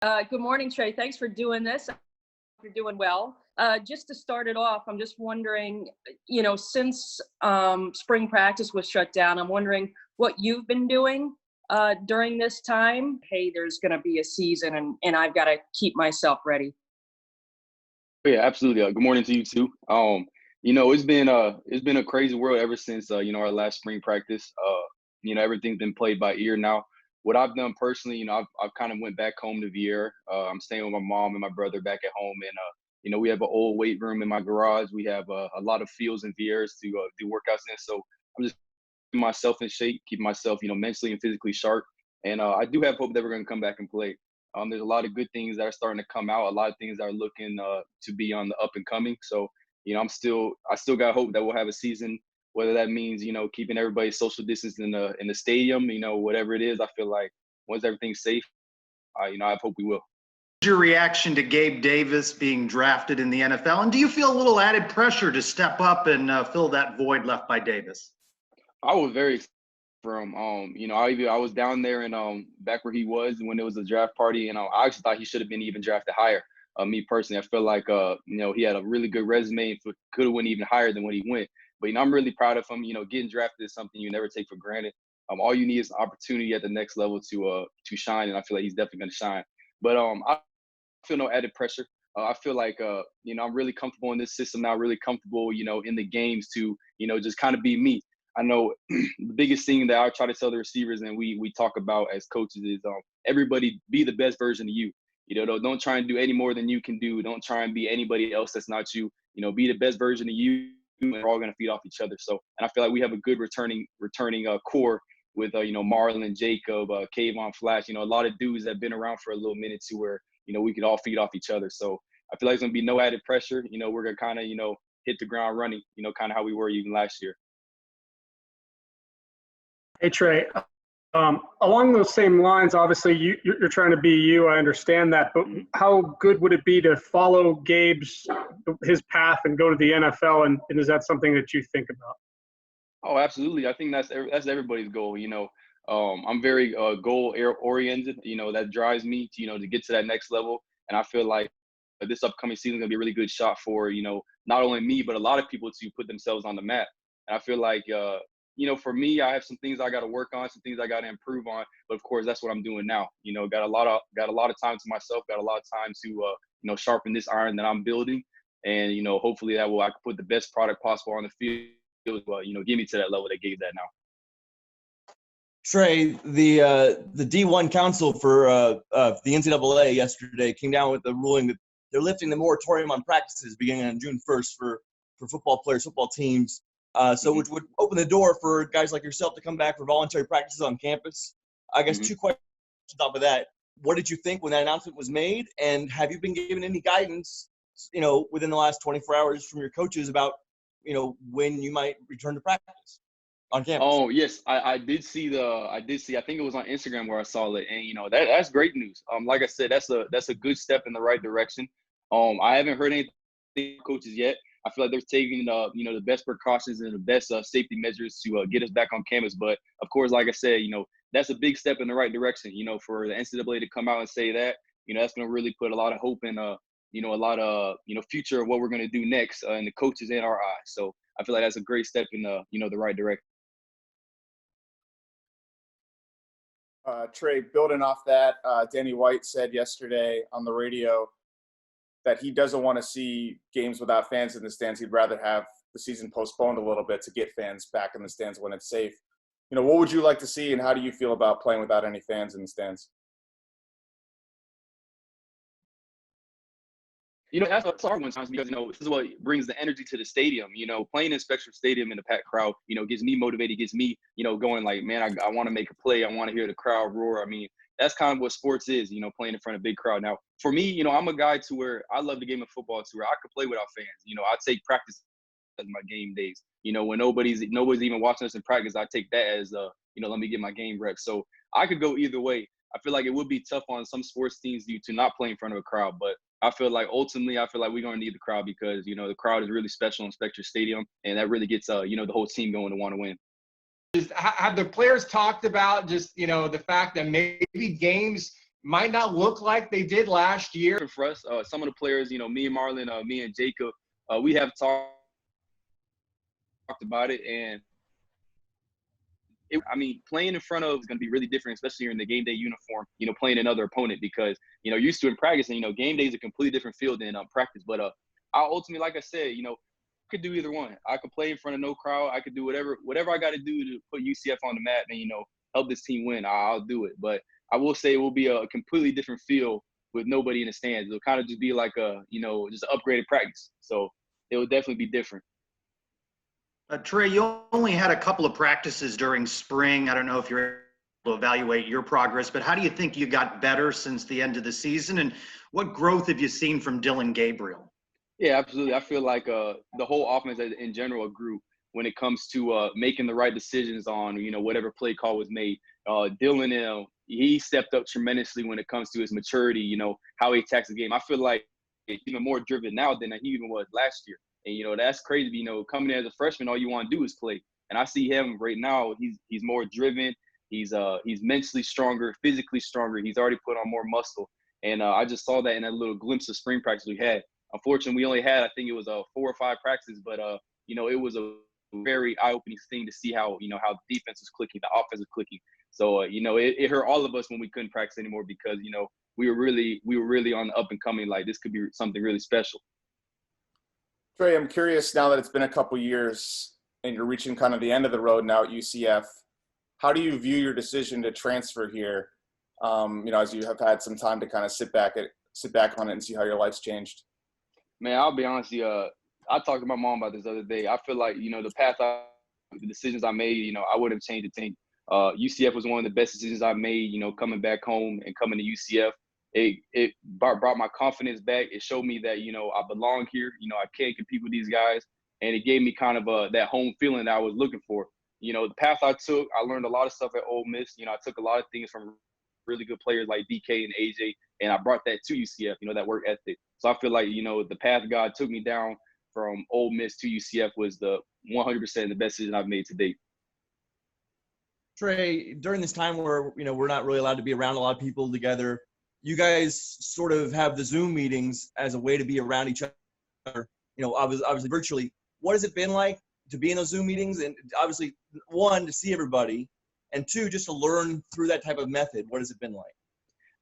Good morning, Trey. Thanks for doing this. I hope you're doing well. Just to start it off, I'm just wondering, since spring practice was shut down, I'm wondering what you've been doing during this time. Hey, there's going to be a season and I've got to keep myself ready. Yeah, absolutely. Good morning to you too. It's been a crazy world ever since our last spring practice. Everything's been played by ear now. What I've done personally, I've kind of went back home to Viera. I'm staying with my mom and my brother back at home, and we have an old weight room in my garage. We have a lot of fields and Vieras to do workouts in. So I'm just keeping myself in shape, keeping myself, mentally and physically sharp. And I do have hope that we're going to come back and play. There's a lot of good things that are starting to come out. A lot of things that are looking to be on the up and coming. So, I still got hope that we'll have a season. Whether that means, keeping everybody social distance in the stadium, whatever it is. I feel like once everything's safe, I hope we will. Your reaction to Gabe Davis being drafted in the NFL, and do you feel a little added pressure to step up and fill that void left by Davis? I was very excited for him. I was down there and back where he was when there was a draft party, and I actually thought he should have been even drafted higher. Me personally, I feel like he had a really good resume and could have went even higher than when he went. But I'm really proud of him. Getting drafted is something you never take for granted. All you need is an opportunity at the next level to shine, and I feel like he's definitely going to shine. But I feel no added pressure. I feel like I'm really comfortable in this system now. Really comfortable, in the games to just kind of be me. I know the biggest thing that I try to tell the receivers and we talk about as coaches is everybody be the best version of you. Don't try and do any more than you can do. Don't try and be anybody else that's not you. Be the best version of you. And we're all going to feed off each other. So, and I feel like we have a good returning core with Marlon, Jacob, Kayvon, Flash. A lot of dudes that have been around for a little minute to where we could all feed off each other. So I feel like there's going to be no added pressure. We're going to kind of hit the ground running. Kind of how we were even last year. Hey Trey, along those same lines, obviously you're trying to be you. I understand that, but how good would it be to follow his path and go to the NFL? And is that something that you think about? Oh, absolutely. I think that's everybody's goal. I'm very goal oriented. That drives me to get to that next level. And I feel like this upcoming season is gonna be a really good shot for not only me but a lot of people to put themselves on the map. And I feel like for me, I have some things I got to work on, some things I got to improve on. But of course, that's what I'm doing now. Got a lot of time to myself. Got a lot of time to sharpen this iron that I'm building, and hopefully I can put the best product possible on the field. Get me to that level that Gabe's at now. Trey, the D1 Council for the NCAA yesterday came down with the ruling that they're lifting the moratorium on practices beginning on June 1st for football players, football teams. Which would open the door for guys like yourself to come back for voluntary practices on campus. I guess 2 questions on top of that. What did you think when that announcement was made? And have you been given any guidance, within the last 24 hours from your coaches about, when you might return to practice on campus? Oh, yes. I did see I think it was on Instagram where I saw it. And, that's great news. Like I said, that's a good step in the right direction. I haven't heard anything from coaches yet. I feel like they're taking the best precautions and the best safety measures to get us back on campus. But of course, like I said, that's a big step in the right direction. For the NCAA to come out and say that, that's going to really put a lot of hope in a lot of future of what we're going to do next in the coaches and our eyes. So I feel like that's a great step in the right direction. Trey, building off that, Danny White said yesterday on the radio that he doesn't want to see games without fans in the stands. He'd rather have the season postponed a little bit to get fans back in the stands when it's safe. What would you like to see, and how do you feel about playing without any fans in the stands? That's a hard one because, this is what brings the energy to the stadium. Playing in Spectrum Stadium in the packed crowd, gets me motivated, gets me, going like, man, I want to make a play. I want to hear the crowd roar. I mean, that's kind of what sports is, playing in front of a big crowd. Now, for me, I'm a guy to where I love the game of football to where I could play without fans. I take practice as my game days. When nobody's even watching us in practice, I take that as, let me get my game reps. So I could go either way. I feel like it would be tough on some sports teams to not play in front of a crowd. But I feel like ultimately, we're going to need the crowd because, the crowd is really special in Spectrum Stadium. And that really gets, the whole team going to want to win. Have the players talked about just, the fact that maybe games might not look like they did last year. For us, some of the players, me and Marlon, me and Jacob, we have talked about it, and playing in front of is going to be really different, especially in the game day uniform, playing another opponent because, used to in practice, and, game day is a completely different field than practice. But I ultimately, like I said, could do either one. I could play in front of no crowd. I could do whatever I got to do to put UCF on the map and, help this team win. I'll do it. But I will say it will be a completely different feel with nobody in the stands. It'll kind of just be like just an upgraded practice. So it will definitely be different. Tre, you only had a couple of practices during spring. I don't know if you're able to evaluate your progress, but how do you think you got better since the end of the season? And what growth have you seen from Dillon Gabriel? Yeah, absolutely. I feel like the whole offense in general grew when it comes to making the right decisions on, whatever play call was made. Dillon, he stepped up tremendously when it comes to his maturity, how he attacks the game. I feel like he's even more driven now than he even was last year. And, that's crazy. Coming in as a freshman, all you want to do is play. And I see him right now. He's more driven. He's mentally stronger, physically stronger. He's already put on more muscle. And I just saw that in a little glimpse of spring practice we had. Unfortunately, we only had, I think it was 4 or 5 practices, but, it was a very eye-opening thing to see how, how the defense was clicking, the offense was clicking. So, it hurt all of us when we couldn't practice anymore because, we were really on the up and coming. Like, this could be something really special. Tre, I'm curious now that it's been a couple years and you're reaching kind of the end of the road now at UCF. How do you view your decision to transfer here? As you have had some time to kind of sit back on it and see how your life's changed. Man, I'll be honest with you. I talked to my mom about this the other day. I feel like, the decisions I made, I wouldn't have changed a thing. UCF was one of the best decisions I made, coming back home and coming to UCF. It brought my confidence back. It showed me that, I belong here. I can compete with these guys. And it gave me kind of that home feeling that I was looking for. The path I took, I learned a lot of stuff at Ole Miss. I took a lot of things from really good players like DK and AJ, and I brought that to UCF, that work ethic. So I feel like, the path God took me down from Ole Miss to UCF was the 100% the best decision I've made to date. Tre, during this time where, we're not really allowed to be around a lot of people together, you guys sort of have the Zoom meetings as a way to be around each other, obviously virtually. What has it been like to be in those Zoom meetings? And obviously, 1, to see everybody, and 2, just to learn through that type of method. What has it been like?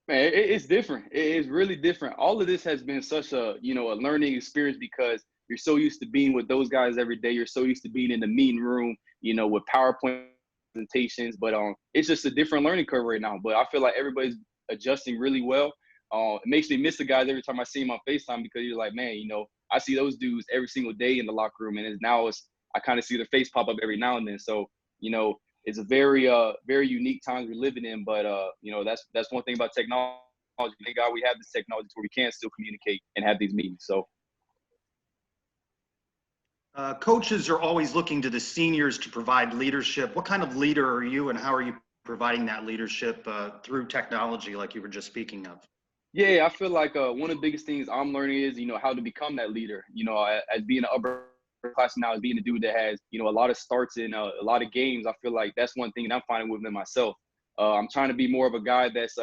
Man, it's different. It's really different. All of this has been such a learning experience because you're so used to being with those guys every day. You're so used to being in the meeting room, with PowerPoint presentations. But it's just a different learning curve right now. But I feel like everybody's adjusting really well. It makes me miss the guys every time I see them on FaceTime because you're like, man, I see those dudes every single day in the locker room, and I kind of see their face pop up every now and then. So, it's a very unique times we're living in, but that's one thing about technology. Thank God we have this technology where we can still communicate and have these meetings. So, coaches are always looking to the seniors to provide leadership. What kind of leader are you, and how are you providing that leadership through technology, like you were just speaking of? Yeah, I feel like one of the biggest things I'm learning is how to become that leader. As being an upper class now, as being a dude that has a lot of starts in a lot of games, I feel like that's one thing that I'm finding within myself. I'm trying to be more of a guy that's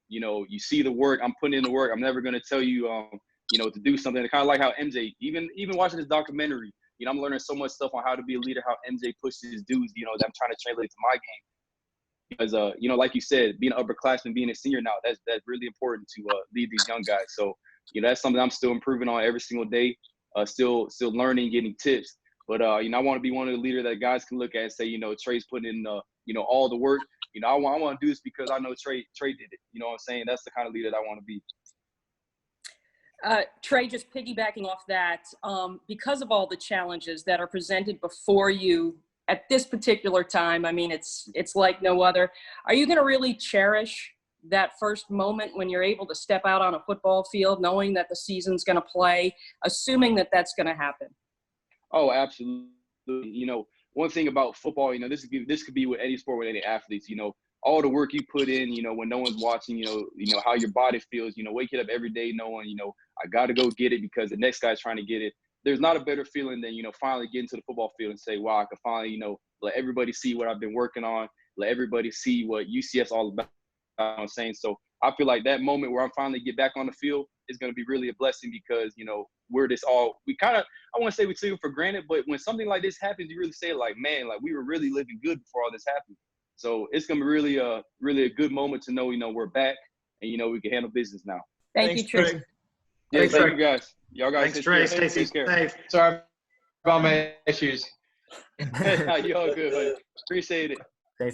you see the work, I'm putting in the work. I'm never going to tell you to do something. Kind of like how MJ, even watching this documentary, I'm learning so much stuff on how to be a leader, how MJ pushes dudes, that I'm trying to translate to my game. Because like you said, being an upperclassman, being a senior now, that's really important to lead these young guys. So that's something I'm still improving on every single day. Still learning, getting tips. But I want to be one of the leaders that guys can look at and say, Tre's putting in all the work. I want to do this because I know Tre did it. You know what I'm saying? That's the kind of leader that I want to be. Tre, just piggybacking off that, because of all the challenges that are presented before you at this particular time, it's like no other. Are you going to really cherish that first moment when you're able to step out on a football field, knowing that the season's going to play, assuming that that's going to happen? Oh, absolutely. One thing about football, this could be with any sport, with any athletes, all the work you put in, when no one's watching, how your body feels, waking up every day knowing, I got to go get it because the next guy's trying to get it. There's not a better feeling than, finally getting to the football field and say, wow, I can finally, let everybody see what I've been working on, let everybody see what UCF's all about. I'm saying? So I feel like that moment where I'm finally get back on the field is going to be really a blessing because, you know, we kind of, I want to say we took it for granted, but when something like this happens, you really say like, man, like we were really living good before all this happened. So it's going to be really a good moment to know, you know, we're back and, you know, we can handle business now. Thank you, Trey. Yeah, Thanks, thank Trey. you guys. Y'all guys Thanks, Trey. Stay Take care. safe. Sorry about my issues. You all good, buddy. Appreciate it.